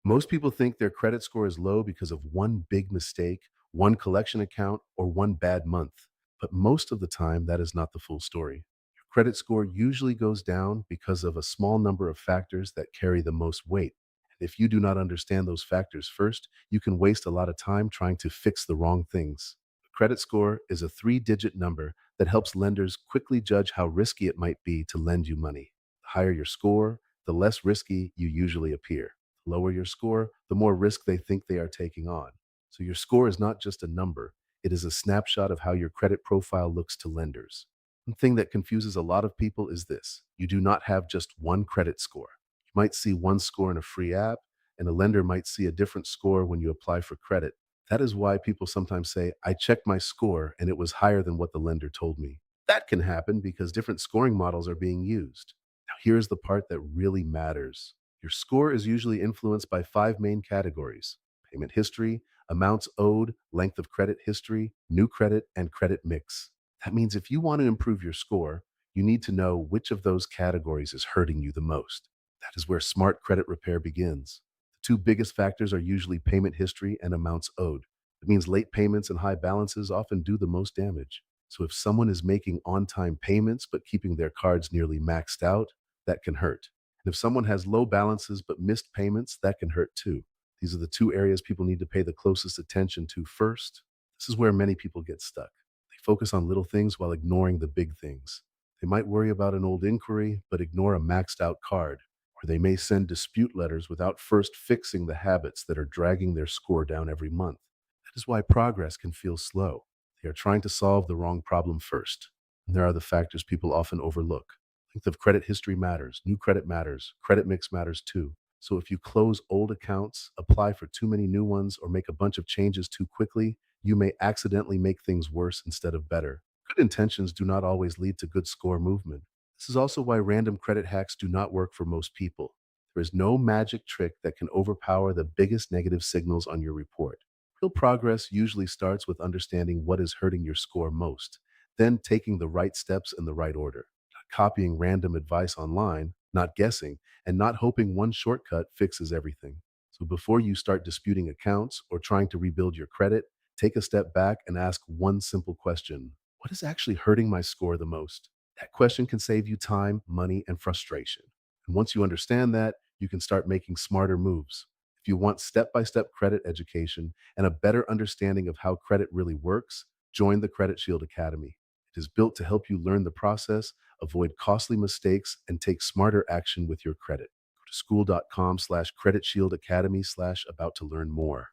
Most people think their credit score is low because of one big mistake, one collection account, or one bad month. But most of the time, that is not the full story. Your credit score usually goes down because of a small number of factors that carry the most weight. And if you do not understand those factors first, you can waste a lot of time trying to fix the wrong things. A credit score is a three-digit number that helps lenders quickly judge how risky it might be to lend you money. The higher your score, the less risky you usually appear. Lower your score, the more risk they think they are taking on. So your score is not just a number, it is a snapshot of how your credit profile looks to lenders. One thing that confuses a lot of people is this: you do not have just one credit score. You might see one score in a free app, and a lender might see a different score when you apply for credit. That is why people sometimes say, I checked my score and it was higher than what the lender told me. That can happen because different scoring models are being used. Now, here's the part that really matters. Your score is usually influenced by five main categories: payment history, amounts owed, length of credit history, new credit, and credit mix. That means if you want to improve your score, you need to know which of those categories is hurting you the most. That is where smart credit repair begins. The two biggest factors are usually payment history and amounts owed. It means late payments and high balances often do the most damage. So if someone is making on time payments but keeping their cards nearly maxed out, that can hurt. And if someone has low balances but missed payments, that can hurt too. These are the two areas people need to pay the closest attention to first. This is where many people get stuck. They focus on little things while ignoring the big things. They might worry about an old inquiry, but ignore a maxed out card. Or they may send dispute letters without first fixing the habits that are dragging their score down every month. That is why progress can feel slow. They are trying to solve the wrong problem first. And there are the factors people often overlook. Length of credit history matters, new credit matters, credit mix matters too. So if you close old accounts, apply for too many new ones, or make a bunch of changes too quickly, you may accidentally make things worse instead of better. Good intentions do not always lead to good score movement. This is also why random credit hacks do not work for most people. There is no magic trick that can overpower the biggest negative signals on your report. Real progress usually starts with understanding what is hurting your score most, then taking the right steps in the right order. Not copying random advice online, not guessing, and not hoping one shortcut fixes everything. So before you start disputing accounts or trying to rebuild your credit, take a step back and ask one simple question: what is actually hurting my score the most? That question can save you time, money, and frustration. And once you understand that, you can start making smarter moves. If you want step by step credit education and a better understanding of how credit really works, join the Credit Shield Academy. It is built to help you learn the process, avoid costly mistakes, and take smarter action with your credit. Go to school.com/credit shield academy slash about to learn more.